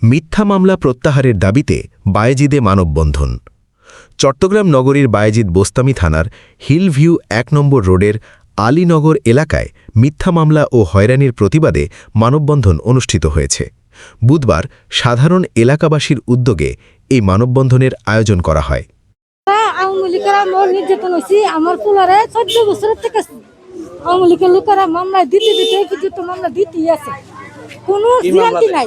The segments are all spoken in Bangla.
মিথ্যা মামলা প্রত্যাহারের দাবিতে বায়েজিদে মানববন্ধন। চট্টগ্রাম নগরীর বায়েজিদ বোস্তামি থানার হিলভিউ ১ নম্বর রোডের আলীনগর এলাকায় মিথ্যা মামলা ও হয়রানির প্রতিবাদে মানববন্ধন অনুষ্ঠিত হয়েছে। বুধবার সাধারণ এলাকাবাসীর উদ্যোগে এই মানববন্ধনের আয়োজন করা হয়। আওয়ামী লীগের নির্যাতন হয়েছি, আমার পুলারে 14 বছরের থেকে আওয়ামী লীগের লোকেরা মামলা দিতে মামলা দিতেই আছে, কোনো গ্যারান্টি নাই।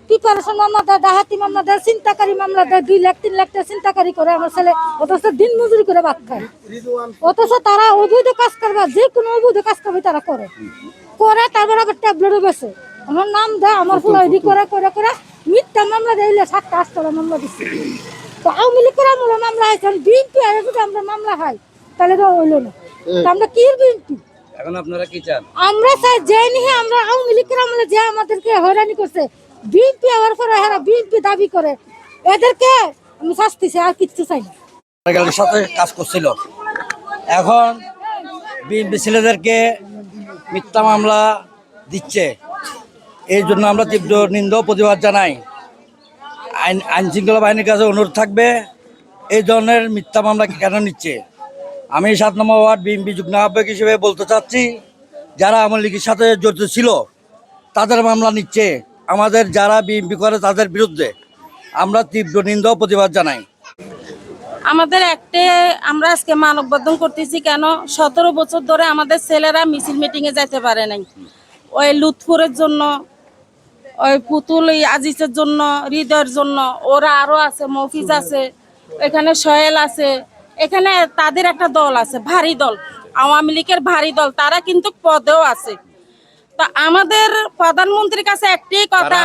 প্রিপারেশন মামলা দেয়, ডাহাতি মামলা দেয়, চিন্তাকারী মামলা দেয়, 2 লাখ 3 লাখ টাকা চিন্তাকারী করে আমার ছেলে, অথচ দিন মজুরি করে ভাত খায়। অথচ তারা অবৈধ কাজ করবে, যে কোনো অবৈধ কাজ করবে তারা করে তারপর আবার ট্যাবলেটও বেছে আমার নাম দেয়, আমার পুলা করে মিথ্যা মামলা দেয়। 7টা 8টা মামলা দিচ্ছে। তো আওয়ামী লীগের আমলে মামলা হয়েছে, বিএনপি যদি আমরা মামলা হয় তাহলে তো হইল না। আমরা কি বিএনপি, এখন আপনারা কি চান? আমরা চাই যে নিয়ে আমরা আওয়ামী লীগের আমলে যে আমাদেরকে হয়রানি করছে, বিএনপি হওয়ার পরে এরা বিএনপি দাবি করে, এদেরকে আমি শাস্তি চাই, আর কিছু চাই না। সাথে কাজ করছিল, এখন বিএনপি ছেলেদেরকে মিথ্যা মামলা দিচ্ছে, এই জন্য আমরা তীব্র নিন্দা প্রতিবাদ জানাই। আইন শৃঙ্খলা বাহিনীর কাছে অনুরোধ থাকবে, এই ধরনের মিথ্যা মামলা কেন নিচ্ছে। আমি 7 নম্বর ওয়ার্ড বিএনপি যুগ্ম আহ্বায়ক হিসেবে বলতে চাচ্ছি, যারা আওয়ামী লীগের সাথে জড়িত ছিল তাদের মামলা নিচ্ছে, আমাদের যারা বিএনপি করে তাদের বিরুদ্ধে আমরা তীব্র নিন্দা প্রতিবাদ জানাই। আমাদের আমরা আজকে মানববন্ধন করতেছি কেন, 17 বছর ধরে আমাদের ছেলেরা মিছিল মিটিংয়ে যেতে পারে নাই। ওই লুৎফুরের জন্য, ওই পুতুল আজিজের জন্য, হৃদয়ের জন্য, ওরা আরো আছে, মফিজ আছে, এখানে সোহেল আছে, এখানে তাদের একটা দল আছে, ভারী দল, আওয়ামী লীগের ভারী দল, তারা কিন্তু পদেও আছে। তো আমাদের প্রধানমন্ত্রীর কাছে একটাই কথা,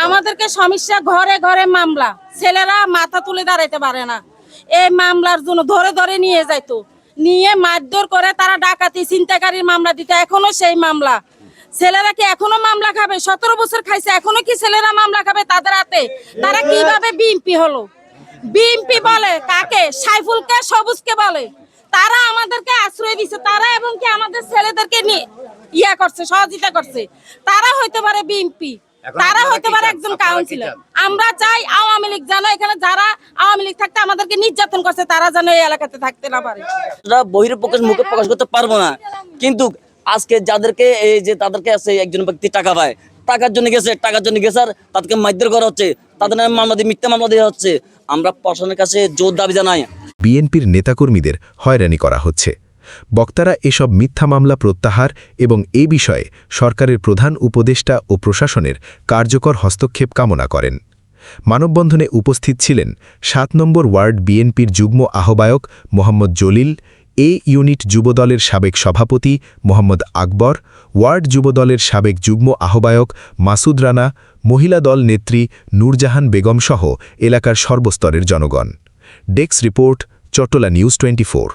আমাদেরকে সমস্যা ঘরে ঘরে মামলা, ছেলেরা মাথা তুলে দাঁড়াইতে পারে না। এই মামলার জন্য ধরে ধরে নিয়ে যাইতো, নিয়ে মারধর করে তারা ডাকাতি ছিনতাইকারীর মামলা দিত, এখনো সেই মামলা। ছেলেরা কি এখনো মামলা খাবে? 17 বছর খাইছে, এখনো কি ছেলেরা মামলা খাবে তাদের হাতে? তারা কিভাবে বিএনপি হলো? বিএনপি বলে কাকে? সাইফুলকে, সবুজকে বলে। তারা আমাদেরকে আশ্রয় দিচ্ছে, তারা এবং কি আমাদের ছেলেদেরকে ইয়া করছে, সহযোগিতা করছে। তারা হইতে পারে বিএনপি, তারা হইতে পারে একজন কাউন্সিলর। আমরা চাই আওয়ামী লীগ যেন, এখানে যারা আওয়ামী লীগ থাকতে আমাদেরকে নির্যাতন করছে তারা যেন এই এলাকাতে থাকতে না পারে। বহির প্রকাশ মুখে প্রকাশ করতে পারবো না, কিন্তু আজকে যাদেরকে এই যে তাদেরকে আছে, একজন ব্যক্তি টাকা পায়, টাকার জন্য গেছে আর তাদেরকে মারধর করা হচ্ছে, তাদের নামে মামলা দিয়ে মিথ্যা মামলা দেওয়া হচ্ছে। আমরা প্রশাসনের কাছে জোর দাবি জানাই। বিএনপির নেতাকর্মীদের হয়রানি করা হচ্ছে। বক্তারা এসব মিথ্যা মামলা প্রত্যাহার এবং এ বিষয়ে সরকারের প্রধান উপদেষ্টা ও প্রশাসনের কার্যকর হস্তক্ষেপ কামনা করেন। মানববন্ধনে উপস্থিত ছিলেন 7 নম্বর ওয়ার্ড বিএনপির যুগ্ম আহ্বায়ক মোহাম্মদ জলিল, এ ইউনিট যুবদলের সাবেক সভাপতি মোহাম্মদ আকবর, ওয়ার্ড যুবদলের সাবেক যুগ্ম আহ্বায়ক মাসুদ রানা, মহিলা দল নেত্রী নূরজাহান বেগম সহ এলাকার সর্বস্তরের জনগণ। Desk report, Chattala news 24।